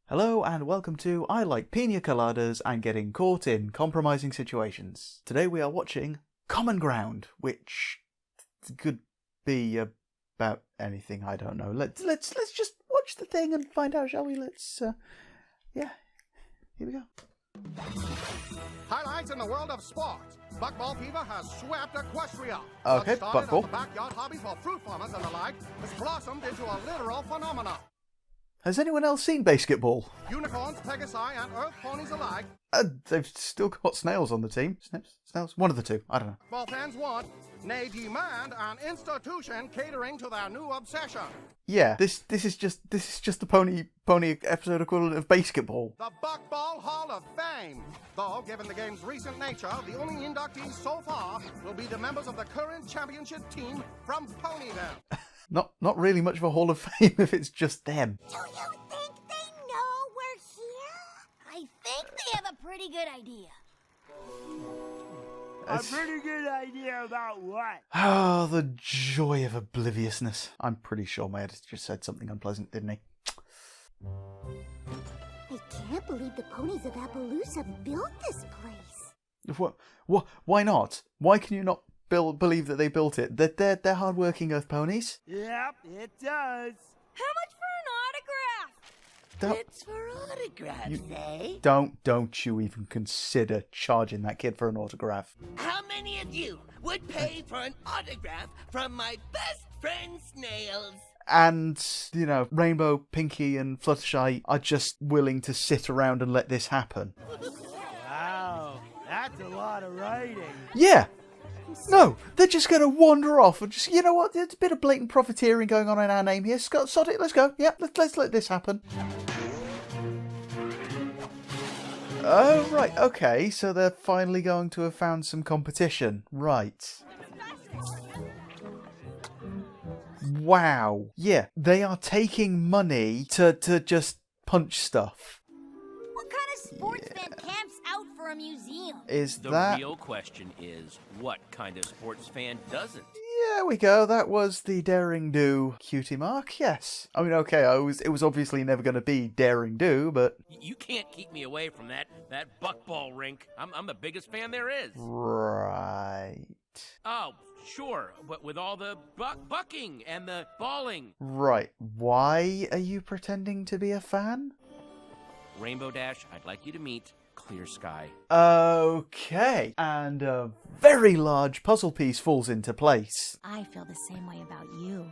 Hello and welcome to I Like Pina Coladas and Getting Caught in Compromising Situations. Today we are watching Common Ground, which could be about anything, I don't know. Let's just watch the thing and find out, shall we? Yeah, here we go. Highlights in the world of sports. Buckball fever has swept Equestria. Okay, What started Buckball. as a backyard hobby for fruit farmers and the like has blossomed into a literal phenomenon. Has anyone else seen basketball? Unicorns, pegasi, and earth ponies alike. They've still got snails on the team. Snails? One of the two. I don't know. Ball fans want, nay demand, an institution catering to their new obsession. Yeah, this is just the pony episode equivalent of basketball. The Buckball Hall of Fame. Though, given the game's recent nature, the only inductees so far will be the members of the current championship team from Ponyville. Not really much of a Hall of Fame if it's just them. Do you think they know we're here? I think they have a pretty good idea. A pretty good idea about what? Oh, the joy of obliviousness. I'm pretty sure my editor just said something unpleasant, didn't he? I can't believe the ponies of Appaloosa built this place. What? Why not? Why can you not believe that they built it? They're hard-working Earth ponies. Yep, it does. How much for an autograph? It's for autographs, eh? Don't you even consider charging that kid for an autograph. How many of you would pay for an autograph from my best friend Snails? And, you know, Rainbow, Pinky, and Fluttershy are just willing to sit around and let this happen. Wow, that's a lot of writing. Yeah! No, they're just going to wander off and just, you know what, there's a bit of blatant profiteering going on in our name here. Scott, sod it, let's go. Yep, let's let this happen. Oh, right, okay, so they're finally going to have found some competition. Right. Wow. Yeah, they are taking money to just punch stuff. What kind of sports fan camps out for a museum? The real question is, what kind of sports fan doesn't? There we go, that was the Daring Do cutie mark, yes. I mean, okay, it was obviously never going to be Daring Do, but... You can't keep me away from that buckball rink. I'm the biggest fan there is. Right. Oh, sure, but with all the bucking and the balling. Right, why are you pretending to be a fan? Rainbow Dash, I'd like you to meet Clear Sky. Okay, and a very large puzzle piece falls into place. I feel the same way about you.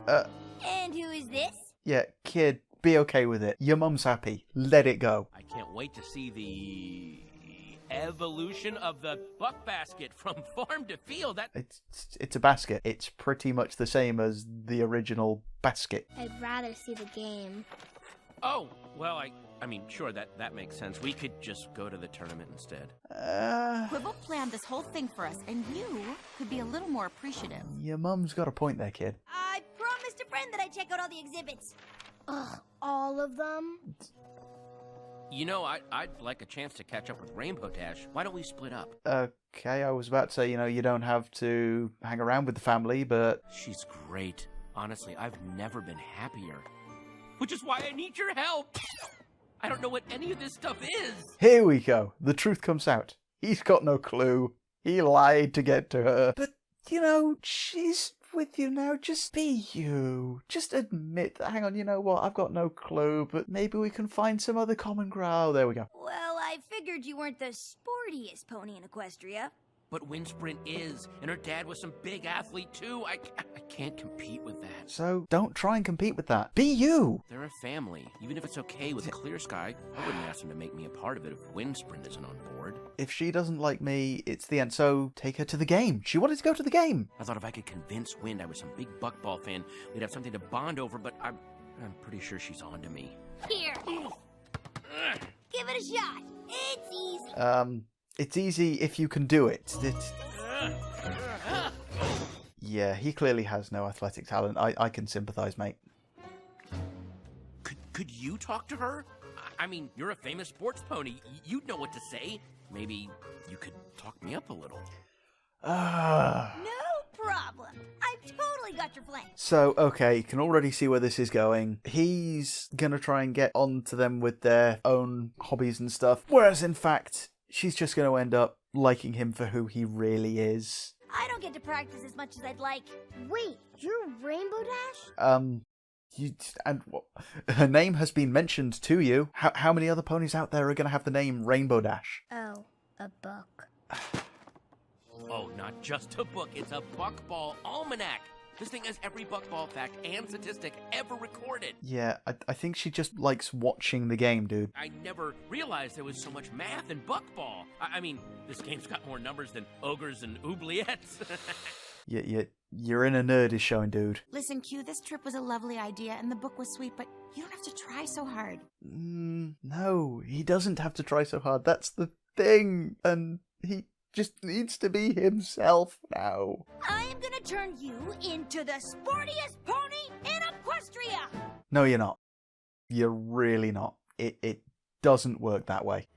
Uh, And who is this? yeah, kid, be okay with it. Your mum's happy. Let it go. I can't wait to see the evolution of the buck basket from farm to field. It's a basket. It's pretty much the same as the original basket. I'd rather see the game. Oh, well, I mean, sure, that makes sense. We could just go to the tournament instead. Quibble planned this whole thing for us, and you could be a little more appreciative. Your mum's got a point there, kid. I promised a friend that I'd check out all the exhibits. Ugh, all of them? You know, I'd like a chance to catch up with Rainbow Dash. Why don't we split up? Okay, I was about to say, you know, you don't have to hang around with the family, but... She's great. Honestly, I've never been happier. Which is why I need your help. I don't know what any of this stuff is. Here we go. The truth comes out. He's got no clue. He lied to get to her. But, you know, she's with you now. Just be you. Just admit that, hang on, you know what? I've got no clue, but maybe we can find some other common ground. Oh, there we go. Well, I figured you weren't the sportiest pony in Equestria. But Windsprint is, and her dad was some big athlete too. I can't compete with that. So don't try and compete with that. Be you. They're a family. Even if it's okay with Clear Sky, I wouldn't ask them to make me a part of it if Windsprint isn't on board. If she doesn't like me, it's the end. So take her to the game. She wanted to go to the game. I thought if I could convince Wind I was some big buckball fan, we'd have something to bond over, but I'm pretty sure she's on to me. Here. Give it a shot. It's easy. It's easy if you can do it. Yeah, he clearly has no athletic talent. I can sympathise, mate. Could you talk to her? I mean, you're a famous sports pony. You'd know what to say. Maybe you could talk me up a little. No problem. I've totally got your flank. So, okay, you can already see where this is going. He's gonna try and get onto them with their own hobbies and stuff, whereas in fact, she's just gonna end up liking him for who he really is. I don't get to practice as much as I'd like. Wait, you're Rainbow Dash? Her name has been mentioned to you. How many other ponies out there are gonna have the name Rainbow Dash? Oh, a book. Oh, not just a book, it's a BUCKBALL almanac. This thing has every BUCKBALL fact and statistic ever recorded. Yeah, I think she just likes watching the game, dude. I never realized there was so much math in BUCKBALL. I mean, this game's got more numbers than ogres and oubliettes. Your inner nerd is showing, dude. Listen, Q, this trip was a lovely idea and the book was sweet, but you don't have to try so hard. No, he doesn't have to try so hard. That's the thing. And he just needs to be himself now. I am gonna turn you into the sportiest pony in Equestria! No, you're not. You're really not. It doesn't work that way.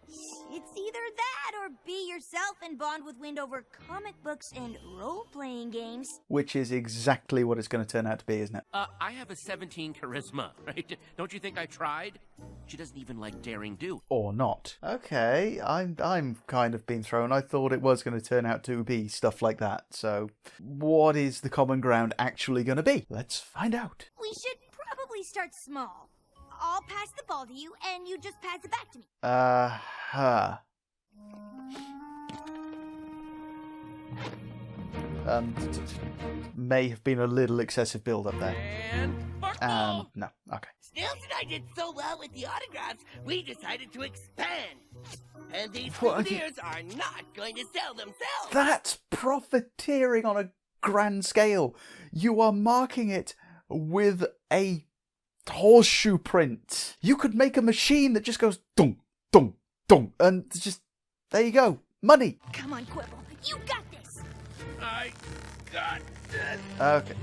It's either that or be yourself and bond with Wind over comic books and role-playing games. Which is exactly what it's going to turn out to be, isn't it? I have a 17 charisma, right? Don't you think I tried? She doesn't even like daring do. Or not. Okay, I'm kind of being thrown. I thought it was going to turn out to be stuff like that. So, what is the common ground actually going to be? Let's find out. We should probably start small. I'll pass the ball to you, and you just pass it back to me. May have been a little excessive build-up there. And BUCKBALL! No, okay. Stills and I did so well with the autographs, we decided to expand. And these What? souvenirs are not going to sell themselves. That's profiteering on a grand scale. You are marking it with a horseshoe print. You could make a machine that just goes dunk, dunk, dunk, and just, there you go. Money. Come on, Quibble. You got this. I got this. Okay.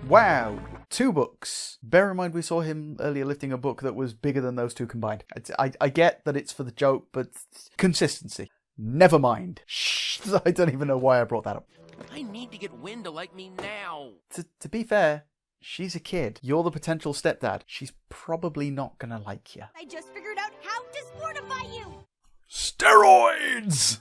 Wow. 2 books. Bear in mind we saw him earlier lifting a book that was bigger than those 2 combined. I get that it's for the joke, but consistency. Never mind. Shh, I don't even know why I brought that up. I need to get Wynn to like me now. To be fair, she's a kid. You're the potential stepdad. She's probably not gonna like you. I just figured out how to sportify you. Steroids!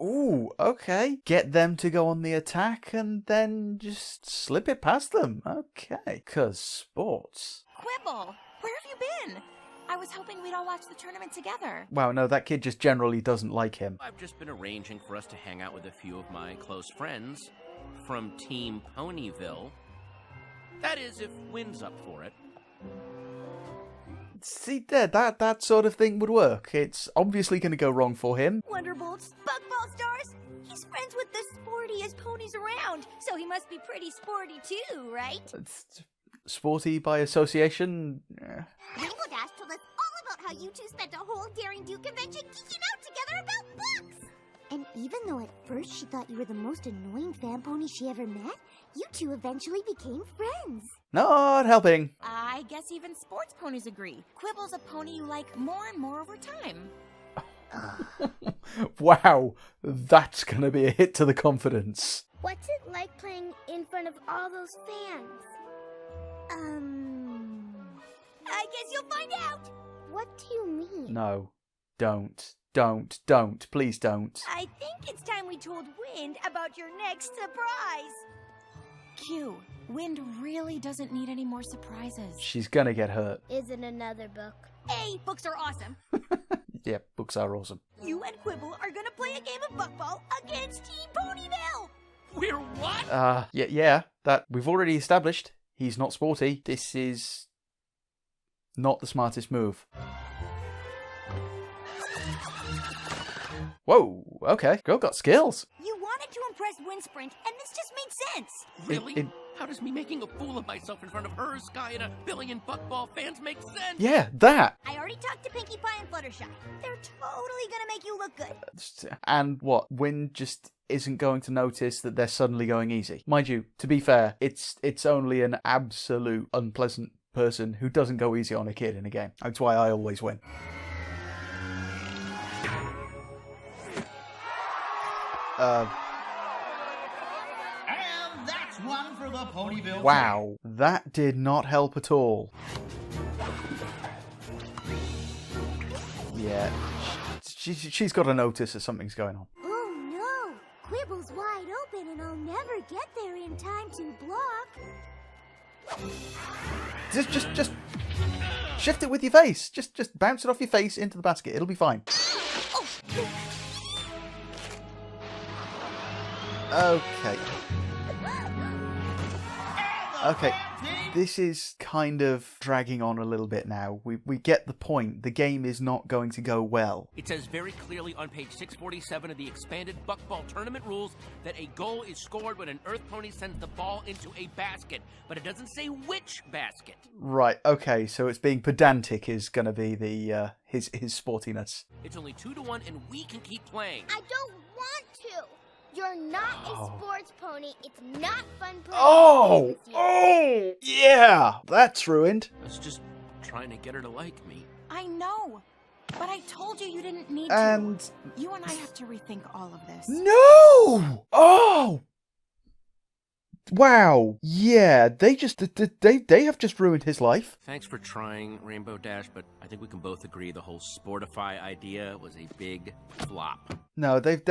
Ooh, okay. Get them to go on the attack and then just slip it past them. Okay. 'Cause sports. Quibble, where have you been? I was hoping we'd all watch the tournament together. Wow, no, that kid just generally doesn't like him. I've just been arranging for us to hang out with a few of my close friends from Team Ponyville. That is, if Wynn's up for it. See, there, that sort of thing would work. It's obviously going to go wrong for him. Wonderbolts, Buckball stars. He's friends with the sportiest ponies around, so he must be pretty sporty too, right? It's sporty by association. Rainbow Dash told us all about how you two spent a whole Daring Do convention geeking out together about books. And even though at first she thought you were the most annoying fan pony she ever met, you two eventually became friends. Not helping. I guess even sports ponies agree. Quibble's a pony you like more and more over time. Wow, that's going to be a hit to the confidence. What's it like playing in front of all those fans? I guess you'll find out. What do you mean? No, don't, please don't. I think it's time we told Wind about your next surprise. Q, Wind really doesn't need any more surprises. She's going to get hurt. Isn't another book. Hey, books are awesome. Yeah, books are awesome. You and Quibble are gonna play a game of Buckball against Team Ponyville. We're what? Yeah, that we've already established. He's not sporty. This is not the smartest move. Whoa, okay. Girl got skills. You wanted to impress Windsprint, and this just made sense. Really? How does me making a fool of myself in front of her, Sky, and a billion Buckball fans make sense? Yeah, that. I already talked to Pinkie Pie and Fluttershy. They're totally gonna make you look good. And what? Wynn just isn't going to notice that they're suddenly going easy. Mind you, to be fair, it's only an absolute unpleasant person who doesn't go easy on a kid in a game. That's why I always win. And that's one for the Ponyville. Wow, that did not help at all. Yeah, she's got a notice that something's going on. Oh no! Quibble's wide open and I'll never get there in time to block. Just shift it with your face. Just bounce it off your face into the basket. It'll be fine. Okay. Okay. This is kind of dragging on a little bit now. We get the point. The game is not going to go well. It says very clearly on page 647 of the expanded BUCKBALL tournament rules that a goal is scored when an Earth Pony sends the ball into a basket, but it doesn't say which basket. Right, okay, so it's being pedantic is going to be the his sportiness. It's only 2-1 and we can keep playing. I don't want to. You're not a sports pony. It's not fun playing Oh! with you. Oh! Yeah! That's ruined. I was just trying to get her to like me. I know, but I told you didn't need And... to. You and I have to rethink all of this. No! Oh! Wow. Yeah, they have just ruined his life. Thanks for trying, Rainbow Dash, but I think we can both agree the whole Sportify idea was a big flop. No, they've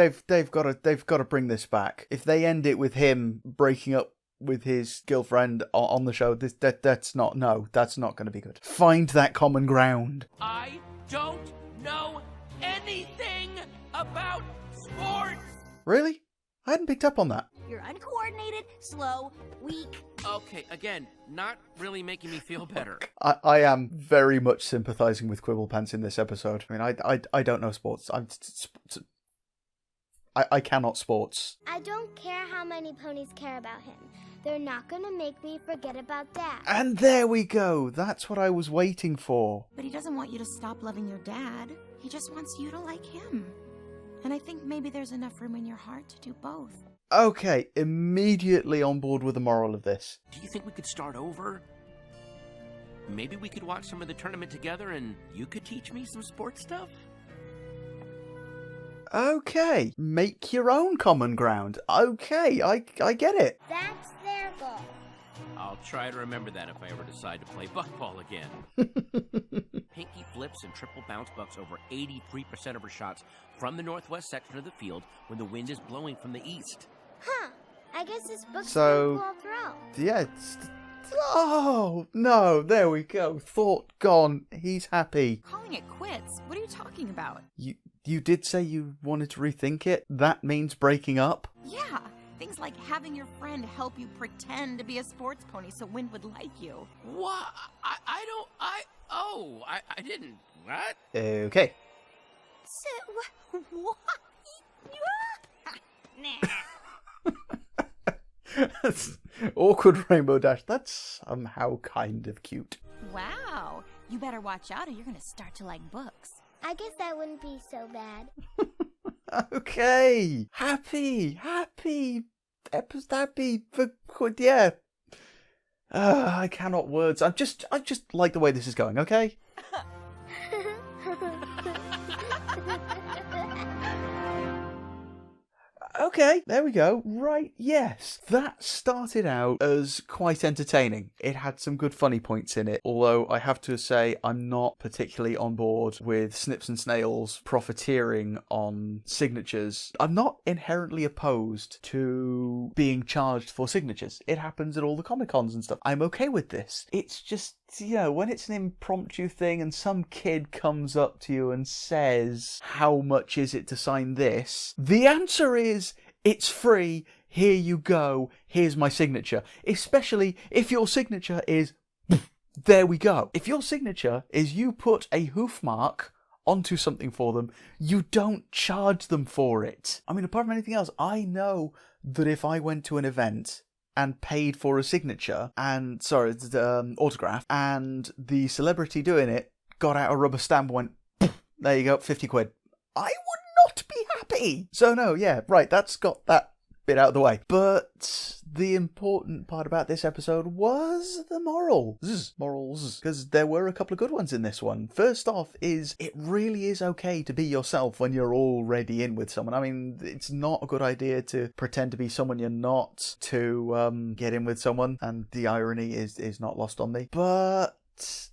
got to bring this back. If they end it with him breaking up with his girlfriend on the show, that's not going to be good. Find that common ground. I don't know anything about sports. Really? I hadn't picked up on that. You're uncoordinated, slow, weak. Okay, again, not really making me feel better. I am very much sympathising with Quibblepants in this episode. I mean, I don't know sports. I cannot sports. I don't care how many ponies care about him. They're not gonna make me forget about Dad. And there we go. That's what I was waiting for. But he doesn't want you to stop loving your dad. He just wants you to like him. And I think maybe there's enough room in your heart to do both. Okay, immediately on board with the moral of this. Do you think we could start over? Maybe we could watch some of the tournament together and you could teach me some sports stuff? Okay, make your own common ground. Okay, I get it. That's their goal. I'll try to remember that if I ever decide to play BUCKBALL again. Pinky flips and triple bounce bucks over 83% of her shots from the northwest section of the field when the wind is blowing from the east. Huh. I guess this book's So, all throw. yeah, oh, no, there we go. Thought gone. He's happy. Calling it quits? What are you talking about? You did say you wanted to rethink it? That means breaking up? Yeah, things like having your friend help you pretend to be a sports pony so Wind would like you. What? I didn't. What? Okay. So, what? That's awkward, Rainbow Dash. That's somehow kind of cute. Wow, you better watch out or you're gonna start to like books. I guess that wouldn't be so bad. Okay. Happy. Yeah. I cannot words. I just like the way this is going, okay? Okay, there we go. Right, yes. That started out as quite entertaining. It had some good funny points in it, although I have to say I'm not particularly on board with Snips and Snails profiteering on signatures. I'm not inherently opposed to being charged for signatures. It happens at all the Comic-Cons and stuff. I'm okay with this. It's just, you know, when it's an impromptu thing and some kid comes up to you and says, how much is it to sign this? The answer is, it's free, here you go, here's my signature. Especially if your signature is, there we go. If your signature is you put a hoof mark onto something for them, you don't charge them for it. I mean, apart from anything else, I know that if I went to an event and paid for a signature, and, autograph, and the celebrity doing it got out a rubber stamp and went, there you go, 50 quid. I would not be happy. So no, yeah, right, that's got that bit out of the way. But the important part about this episode was the morals, because there were a couple of good ones in this one. First off is it really is okay to be yourself when you're already in with someone. I mean, it's not a good idea to pretend to be someone you're not to get in with someone, and the irony is not lost on me. But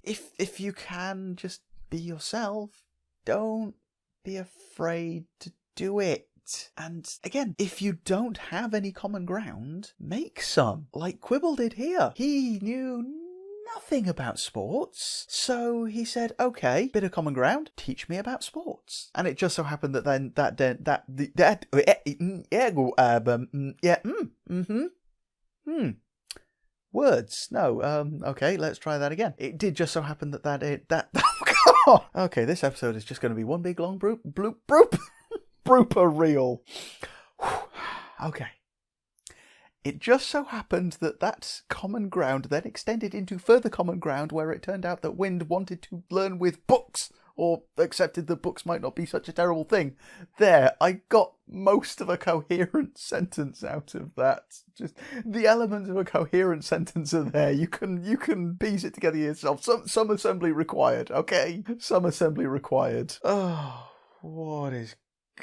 if you can just be yourself, don't be afraid to do it. And again, if you don't have any common ground, make some, like Quibble did here. He knew nothing about sports, so he said, okay, bit of common ground, teach me about sports. And it just so happened that then words. No, okay, let's try that again. It did just so happen that okay, this episode is just going to be one big long blooper reel. Okay. It just so happened that common ground then extended into further common ground, where it turned out that Wind wanted to learn with books, or accepted that books might not be such a terrible thing. There, I got most of a coherent sentence out of that. Just the elements of a coherent sentence are there. You can piece it together yourself. Some assembly required, okay? Some assembly required. Oh, what is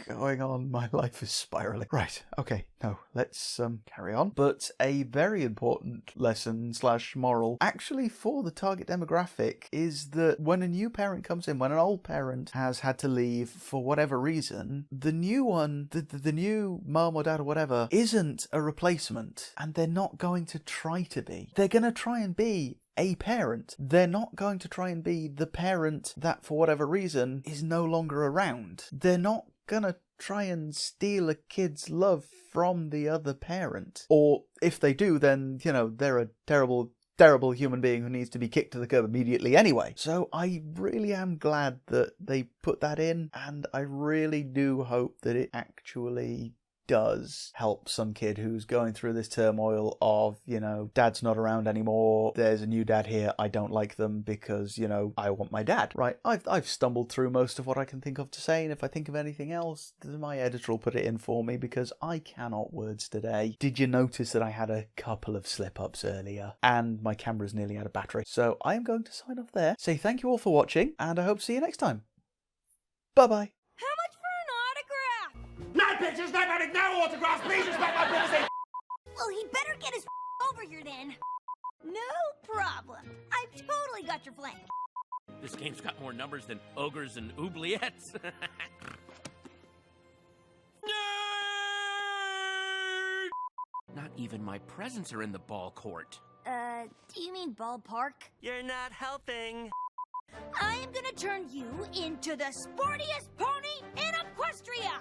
going on? My life is spiraling. Right, okay, no, let's carry on. But a very important lesson / moral, actually for the target demographic, is that when a new parent comes in, when an old parent has had to leave for whatever reason, the new one, the new mom or dad or whatever, isn't a replacement, and they're not going to try to be. They're going to try and be a parent. They're not going to try and be the parent that, for whatever reason, is no longer around. They're not gonna try and steal a kid's love from the other parent. Or if they do, then, you know, they're a terrible human being who needs to be kicked to the curb immediately anyway. So I really am glad that they put that in, and I really do hope that it actually does help some kid who's going through this turmoil of, you know, dad's not around anymore, there's a new dad here, I don't like them because, you know, I want my dad. Right, I've stumbled through most of what I can think of to say, and if I think of anything else, my editor will put it in for me, because I cannot words today. Did you notice that I had a couple of slip-ups earlier, and my camera's nearly out of battery? So I am going to sign off there, say thank you all for watching, and I hope to see you next time. Bye-bye. No pictures, no money, no autographs, please respect my privacy! Well, he better get his over here then. No problem. I've totally got your flank. This game's got more numbers than ogres and oubliettes. Nerd! Not even my presents are in the ball court. Do you mean ballpark? You're not helping. I am gonna turn you into the sportiest pony in Equestria!